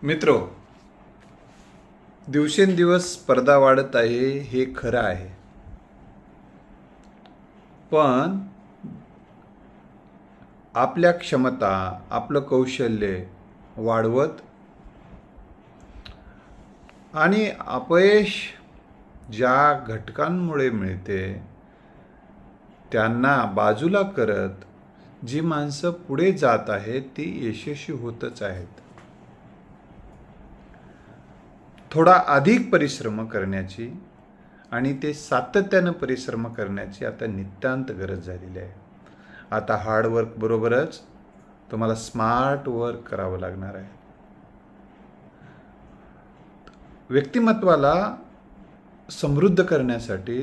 मित्रो, दिवसेंदिवस स्पर्धा वाढत आहे हे खरं आहे, पण आपल्या क्षमता, आपलं कौशल्य वाढवत आणि अपयश ज्या घटकांमुळे मिळते त्यांना बाजूला करत जी माणसं पुढे जात आहेत ती यशस्वी होतच आहेत. थोडा अधिक परिश्रम करण्याची आणि ते सातत्यानं परिश्रम करण्याची आता नितांत गरज झालेली आहे. आता हार्डवर्क बरोबरच तुम्हाला स्मार्ट वर्क करावं लागणार आहे. व्यक्तिमत्वाला समृद्ध करण्यासाठी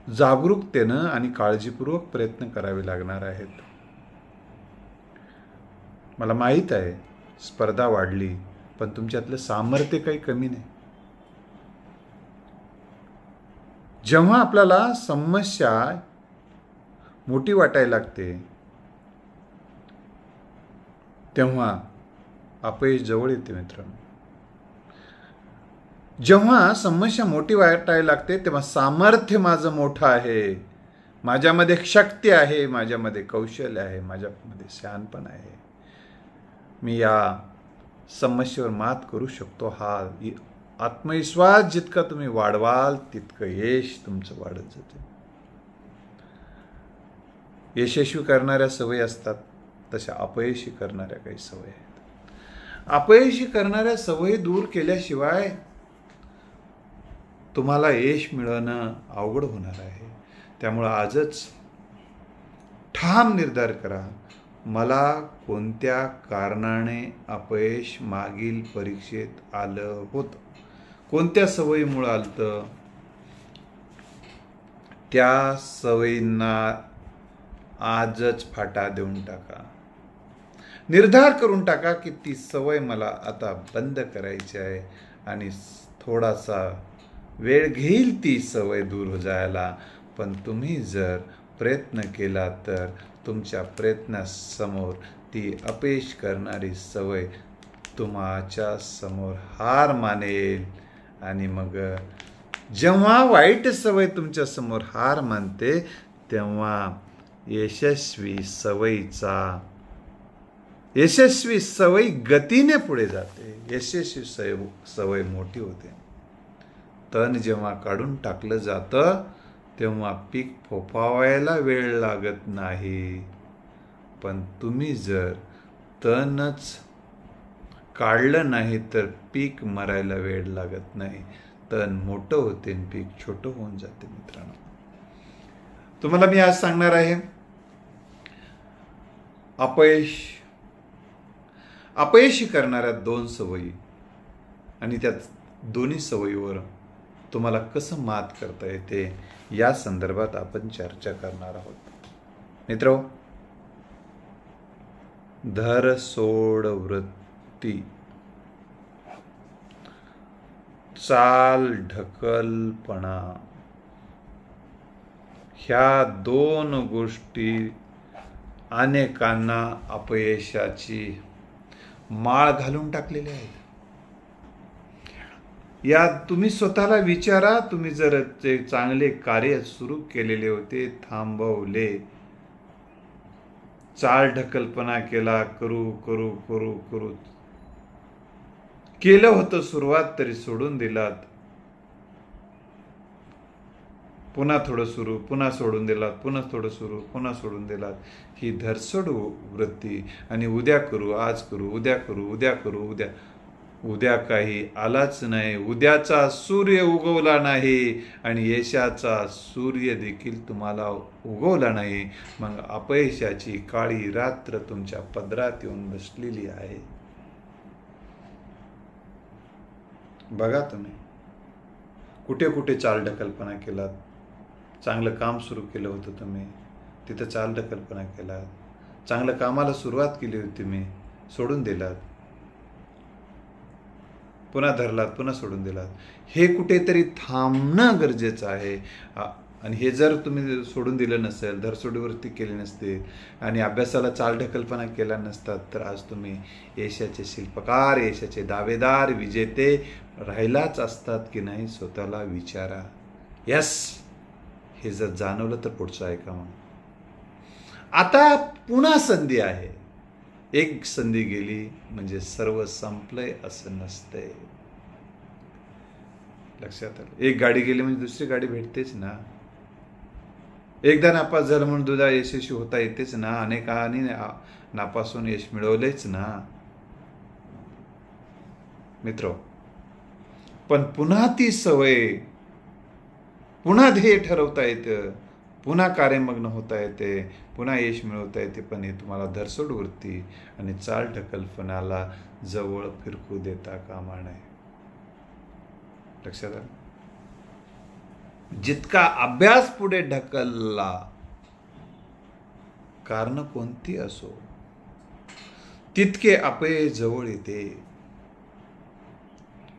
जागरूकतेनं आणि काळजीपूर्वक प्रयत्न करावे लागणार आहेत. मला माहीत आहे स्पर्धा वाढली, पण तुमच्यातलं सामर्थ्य काही कमी नाही. जेव्हा आपल्याला समस्या मोठी वाटायला लागते तेव्हा अपयश जवळ येते. मित्रांनो, जेव्हा समस्या मोठी वाटायला लागते तेव्हा सामर्थ्य माझं मोठं आहे, माझ्यामध्ये शक्ती आहे, माझ्यामध्ये कौशल्य आहे, माझ्यामध्ये शहाणपण आहे, मी या समस्येवर मात करू शकतो. हा आत्मविश्वास जितका तुम्ही वाढवाल तितकं यश तुमचं वाढत जाते. यशस्वी करणाऱ्या सवयी असतात, तशा अपयशी करणाऱ्या काही सवयी आहेत. अपयशी करणाऱ्या सवयी दूर केल्याशिवाय तुम्हाला यश मिळवणं अवघड होणार आहे. त्यामुळं आजच ठाम निर्धार करा, मला कोणत्या कारणाने अपयश मागील परीक्षेत आलं होतं, कोणत्या सवयीमुळे आलं, त्या सवयींना आजच फाटा देऊन टाका. निर्धार करून टाका की ती सवय मला आता बंद करायची आहे आणि थोडासा वेळ घेईल ती सवय दूर जायला, पण तुम्ही जर प्रयत्न केला तर तुमच्या प्रयत्नासमोर ती अपयश करणारी सवय तुमच्या समोर हार मानेल. आणि मग जेव्हा वाईट सवय तुमच्या समोर हार मानते तेव्हा यशस्वी सवय गतीने पुढे जाते, यशस्वी सवय मोठी होते. तण जेव्हा काढून टाकलं जातं तेव्हा पीक फोफावायला वेळ लागत नाही, पण तुम्ही जर तणच काढलं नाही तर पीक मरायला वेळ लागत नाही. तण मोठं होते आणि पीक छोटं होऊन जाते. मित्रांनो, तुम्हाला मी आज सांगणार आहे अपयशी करणाऱ्या 2 सवयी आणि त्या दोन्ही सवयीवर तुम्हाला कसं मात करता येते या संदर्भात आपण चर्चा करणार आहोत. मित्रो, धर सोड वृत्ती, चाल ढकलपणा, ह्या 2 गोष्टी अनेकांना अपयशाची माळ घालून टाकलेल्या आहेत. या तुम्ही स्वतःला विचारा, तुम्ही जर ते चांगले कार्य सुरू केलेले होते, थांबवले, चाल ढकलपणा केला, करू करू करू करू केलं होतं सुरुवात, तरी सोडून दिलात, पुन्हा थोडं सुरू, पुन्हा सोडून दिलात, पुन्हा थोडं सुरू, पुन्हा सोडून दिलात, ही धरसोड वृत्ती. आणि उद्या करू, आज करू, उद्या करू, उद्या करू, उद्या काही आलाच नाही, उद्याचा सूर्य उगवला नाही आणि यशाचा सूर्य देखील तुम्हाला उगवला नाही. मग अपयशाची काळी रात्र तुमच्या पदरात येऊन बसलेली आहे. बघा, तुम्ही कुठे कुठे चालढकलपणा केलात. चांगलं काम सुरू केलं होतं तुम्ही, तिथं चालढकलपणा केलात. चांगलं कामाला सुरुवात केली होती तुम्ही, सोडून दिलात, पुन्हा धरलात, पुन्हा सोडून दिलात. हे कुठेतरी थांबणं गरजेचं आहे. आणि हे जर तुम्ही सोडून दिलं नसेल, धरसोडीवरती केले नसते आणि अभ्यासाला चालढकलपणा केला नसतात, तर आज तुम्ही यशाचे शिल्पकार, यशाचे दावेदार, विजेते राहिलाच असतात की नाही स्वतःला विचारा. यस, हे जर जाणवलं तर पुढचं ऐका. मग आता पुन्हा संधी आहे. एक संधी गेली म्हणजे सर्व संपलंय असं नसतंय. लक्षात आलं? एक गाडी गेली म्हणजे दुसरी गाडी भेटतेच ना. एकदा नापास झालं म्हणून दुसरा यशस्वी होता येतेच ना. अनेकांनी नापासून यश मिळवलेच ना मित्र. पण पुन्हा ती सवय, पुन्हा ध्येय ठरवता येतं, पुन्हा कार्यमग्न होता येते, पुन्हा यश मिळवता येते. पण हे तुम्हाला धरसोडवरती आणि चालढकलपणाला जवळ फिरकू देता कामा नये. लक्षात आलं? जितका अभ्यास पुढे ढकलला, कारण कोणती असो, तितके अपयश जवळ येते.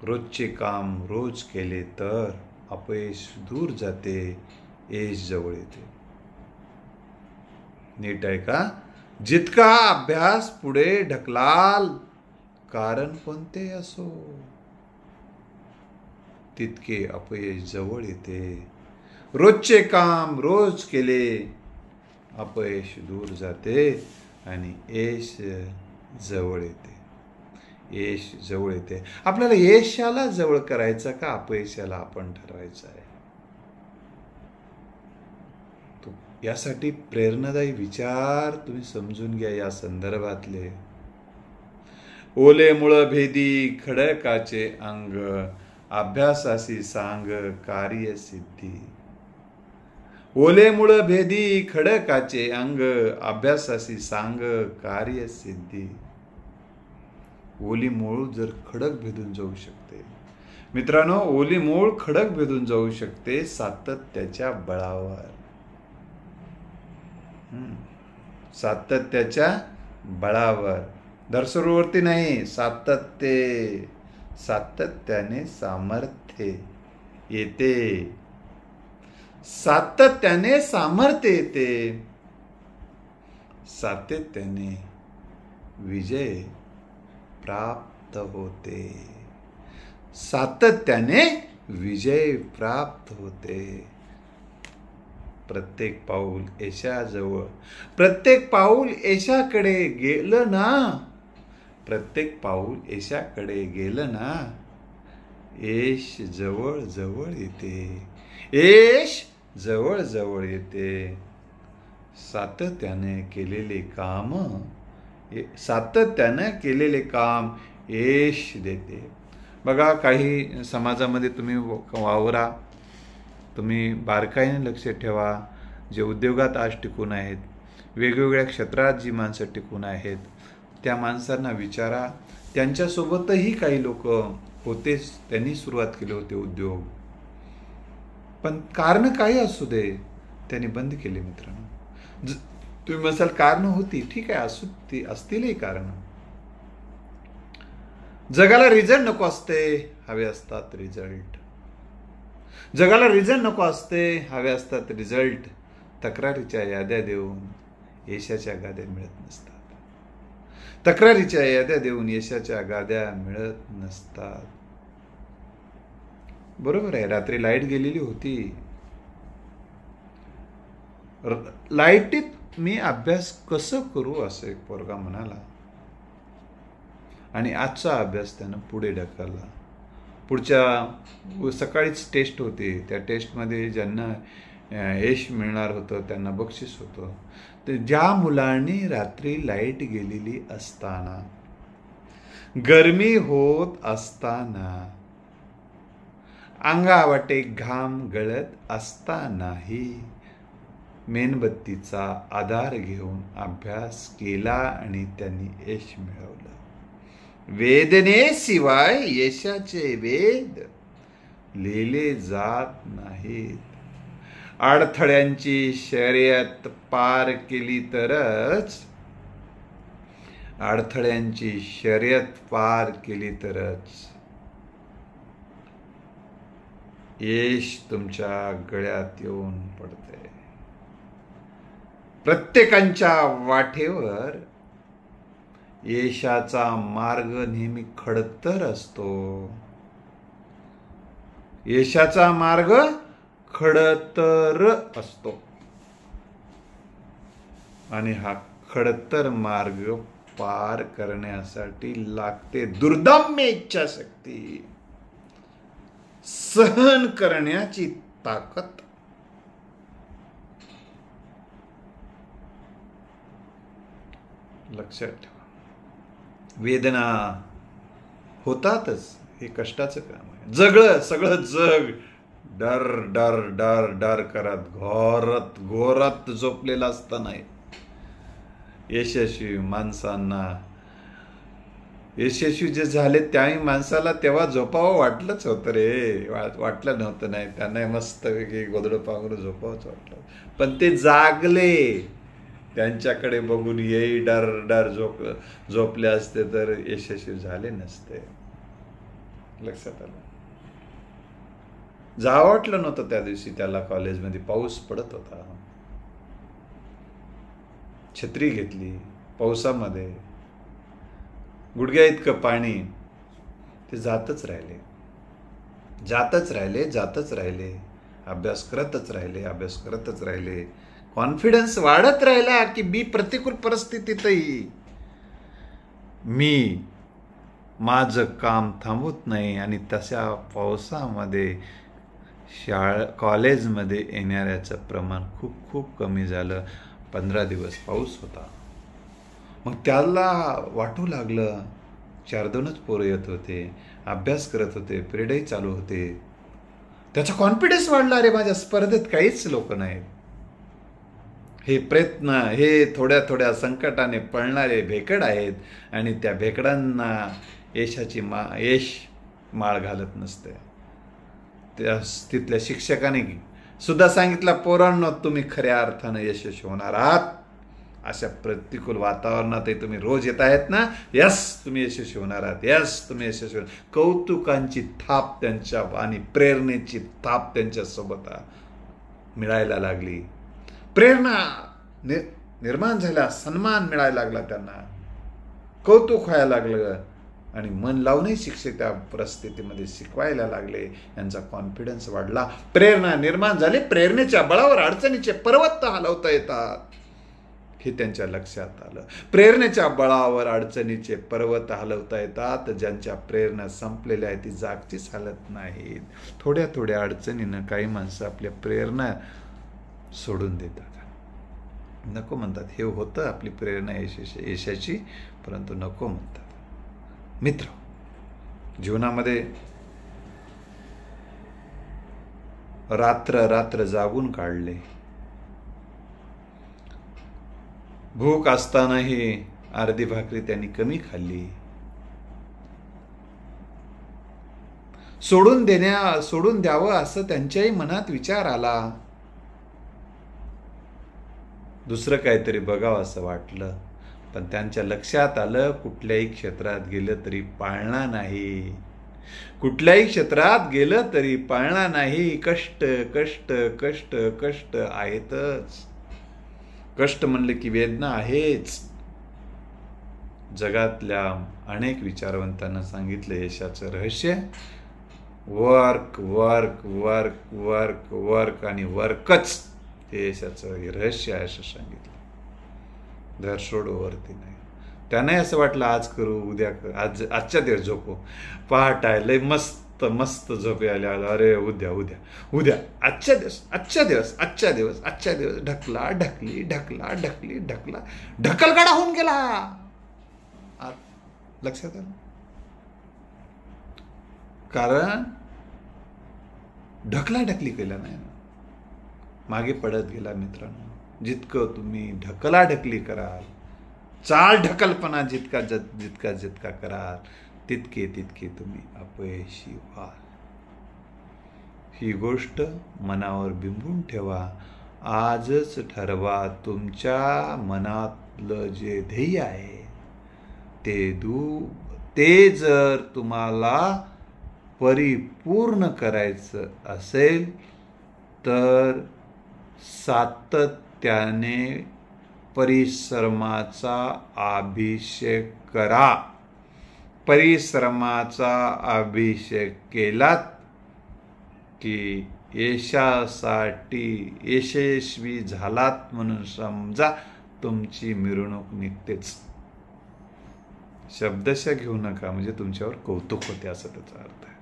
रोजचे काम रोज केले तर अपयश दूर जाते, यश जवळ येते. नीट आहे का? जितका अभ्यास पुढे ढकलाल, कारण कोणते असो, तितके अपयश जवळ येते. रोजचे काम रोज केले, अपयश दूर जाते आणि यश जवळ येते. यश जवळ येते. आपल्याला यशाला जवळ करायचं का अपयशाला आपण ठरवायचं आहे. यासाठी प्रेरणादायी विचार तुम्ही समजून घ्या या संदर्भातले. ओले मुळ भेदी खडकाचे अंग, अभ्यासासी सांग कार्यसिद्धी. ओले मुळ भेदी खडकाचे अंग, अभ्यासासी सांग कार्यसिद्धी. ओली मूळ जर खडक भेदून जाऊ शकते मित्रांनो, ओली मूळ खडक भेदून जाऊ शकते सातत्याच्या बळावर. सातत्याच्या बळावर, धरसोडीवरती नाही. सातत्याने सामर्थ्य येते. सातत्याने सामर्थ्य येते. सातत्याने विजय प्राप्त होते. सातत्याने विजय प्राप्त होते. प्रत्येक पाऊल यशाजवळ, प्रत्येक पाऊल यशाकडे गेलं ना, प्रत्येक पाऊल यशाकडे गेलं ना, यश जवळ जवळ येते. यश जवळ जवळ येते. सातत्याने केलेले काम, सातत्याने केलेले काम यश देते. बघा, काही समाजामध्ये तुम्ही वावरा, तुम्ही बारकाईने लक्ष ठेवा. जे उद्योगात आज टिकून आहेत, वेगवेगळ्या क्षेत्रात जी माणसं टिकून आहेत, त्या माणसांना विचारा. त्यांच्यासोबतही काही लोक होतेच, त्यांनी सुरुवात केले होते उद्योग, पण कारण काही असू दे त्यांनी बंद केले. मित्रांनो, तुम्ही म्हणाल कारण होती, ठीक आहे, असतीलही कारण. जगाला रिझल्ट नको असते, हवे असतात रिझल्ट. जगाला रिझल्ट नको असते, हवे असतात रिझल्ट. तक्रारीच्या याद्या देऊन यशाच्या गाद्या मिळत नसतात. तक्रारीच्या याद्या देऊन यशाच्या गाद्या मिळत नसतात. बरोबर आहे. रात्री लाईट गेलेली होती. लाईटीत मी अभ्यास कसं करू असं एक पोरगा म्हणाला आणि आजचा अभ्यास त्यानं पुढे ढकलला. पुढच्या सकाळीच टेस्ट होती. त्या टेस्टमध्ये ज्यांना यश मिळणार होतं त्यांना बक्षीस होतं. तर ज्या मुलांनी रात्री लाईट गेलेली असताना, गरमी होत असताना, अंगावाटे घाम गळत असतानाही मेणबत्तीचा आधार घेऊन अभ्यास केला आणि त्यांनी यश मिळवलं. वेदनेशिवाय यशाचे वेद लिहिले जात नाहीत. अडथळ्यांची शर्यत पार केली तरच, अडथळ्यांची शर्यत पार केली तरच यश तुमच्या गळ्यात येऊन पडते. प्रत्येकाच्या वाटेवर यशाचा मार्ग नेहमी खडतर असतो. यशाचा मार्ग खडतर असतो आणि हा खडतर मार्ग पार करण्यासाठी लागते दुर्दम्य इच्छाशक्ती, सहन करण्याची ताकद. लक्षात ठेवा, वेदना होतातच, हे कष्टाचं काम आहे. सगळं जग डर डर डर डर करत घोरात झोपलेलं असताना यशस्वी माणसांना, यशस्वी जे झाले त्याही माणसाला तेव्हा झोपावं वाटलंच होतं रे, वाटलं नव्हतं नाही, त्यांना मस्त वेगळी गोधडं पांघरून झोपावंच वाटलं. पण ते जागले, त्यांच्याकडे बघून येई डर डर झोपले असते तर यशस्वी झाले नसते. लक्षात आलं. जावं वाटलं नव्हतं त्या दिवशी त्याला कॉलेजमध्ये, पाऊस पडत होता. छत्री घेतली, पावसामध्ये गुडघ्या इतकं पाणी, ते जातच राहिले. अभ्यास करतच राहिले. कॉन्फिडन्स वाढत राहिला की मी प्रतिकूल परिस्थितीतही मी माझं काम थांबवत नाही. आणि तशा पावसामध्ये कॉलेजमध्ये येणाऱ्याचं प्रमाण खूप कमी झालं. 15 दिवस पाऊस होता. मग त्याला वाटू लागलं 4-2च पोरं येत होते, अभ्यास करत होते, पिरियडही चालू होते. त्याचा कॉन्फिडन्स वाढला, अरे माझ्या स्पर्धेत काहीच लोक नाहीत. हे प्रयत्न, हे थोड्या संकटाने पळणारे भेकड आहेत आणि त्या भेकडांना यश माळ घालत नसते. तिथल्या शिक्षकाने सुद्धा सांगितलं, पोरांनो तुम्ही खऱ्या अर्थानं यशस्वी होणार आहात. अशा प्रतिकूल वातावरणातही तुम्ही रोज येत आहेत ना, यस तुम्ही यशस्वी होणार आहात. कौतुकांची थाप त्यांच्या आणि प्रेरणेची थाप त्यांच्यासोबत मिळायला लागली. प्रेरणा निर्माण झाल्या, सन्मान मिळायला लागला, त्यांना कौतुक व्हायला लागलं आणि मन लावूनही शिक्षक त्या परिस्थितीमध्ये शिकवायला लागले. यांचा कॉन्फिडन्स वाढला, प्रेरणा निर्माण झाली. प्रेरणेच्या बळावर अडचणीचे पर्वत हलवता येतात हे त्यांच्या लक्षात आलं. प्रेरणेच्या बळावर अडचणीचे पर्वत हलवता येतात. ज्यांच्या प्रेरणा संपलेल्या आहेत ती जागचीच हालत नाहीत. थोड्या अडचणीनं काही माणसं आपल्या प्रेरणा सोडून देतात, नको म्हणतात. हे होतं आपली प्रेरणा यशाची, परंतु नको म्हणतात. मित्र, जीवनामध्ये रात्र जागून काढले. भूक असतानाही अर्धी भाकरी त्यांनी कमी खाल्ली. सोडून द्यावं असं त्यांच्याही मनात विचार आला. दुसरं काहीतरी बघावं असं वाटलं. पण त्यांच्या लक्षात आलं, कुठल्याही क्षेत्रात गेलं तरी पाळणार नाही. कष्ट आहेतच. कष्ट म्हणले की वेदना आहेच. जगातल्या अनेक विचारवंतांना सांगितलं यशाचं रहस्य वर्क आणि वर्कच हे यशाचं रहस्य आहे असं सांगितलं. धर सोड वरती नाही. त्यांनाही असं वाटलं आज करू, उद्या करू, आजच्या दिवस झोपू. पहाट आहे, लय मस्त झोपे आल्या, अरे उद्या आजच्या दिवस ढकलगाडा होऊन गेला. लक्षात आलं, कारण ढकलाढकली केला नाही, मागे पडत गेला. मित्रांनो, जितकं तुम्ही ढकलाढकली कराल, चाल ढकलपणा जितका कराल, तितके तुम्ही अपयशी व्हाल. ही गोष्ट मनावर बिंबून ठेवा. आजच ठरवा, तुमच्या मनातलं जे ध्येय आहे ते जर तुम्हाला परिपूर्ण करायचं असेल तर सातत्याने परिश्रमाचा अभिषेक करा. परिश्रमाचा अभिषेक केलात की यशासाठी यशस्वी झालात म्हणून समजा. तुमची मिरवणूक निघतेच. शब्दशः घेऊ नका, म्हणजे तुमच्यावर कौतुक होते असं त्याचा अर्थ आहे.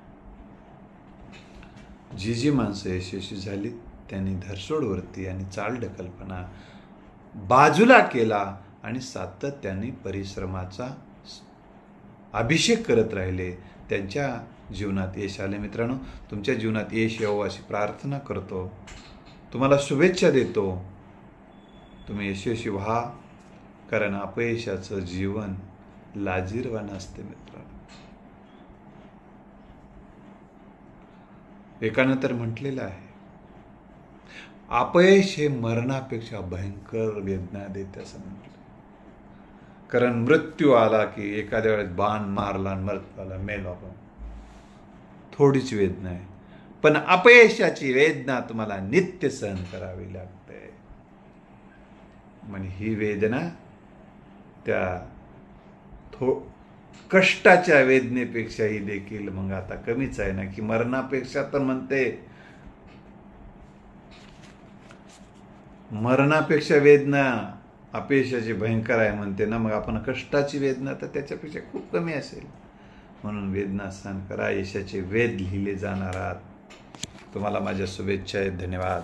जी माणसं यशस्वी झाली त्यांनी धरसोडवरती आणि चालढकलपणा बाजूला केला आणि सातत्याने परिश्रमाचा अभिषेक करत राहिले, त्यांच्या जीवनात यश आले. मित्रांनो, तुमच्या जीवनात यश यावं अशी प्रार्थना करतो. तुम्हाला शुभेच्छा देतो. तुम्ही यशस्वी व्हा, कारण अपयशाचं जीवन लाजिरवाण असते. मित्रांनो, एकानं तर म्हटलेलं आहे, अपयश हे मरणापेक्षा भयंकर वेदना देते असं म्हटलं. कारण मृत्यू आला की एखाद्या वेळेस बाण मारला आणि मृत्यू आला, मेलो आपण, थोडीच वेदना आहे. पण अपयशाची वेदना तुम्हाला नित्य सहन करावी लागते. म्हणजे ही वेदना त्या कष्टाच्या वेदनेपेक्षाही देखील मग आता कमीच आहे ना, की मरणापेक्षा तर म्हणते मरणापेक्षा वेदना अपयशाची भयंकर आहे म्हणते ना, मग आपण कष्टाची वेदना तर त्याच्यापेक्षा खूप कमी असेल. म्हणून वेदना सहन करा, यशाचे वेद लिहिले जाणार आहात. तुम्हाला माझ्या शुभेच्छा आहेत. धन्यवाद.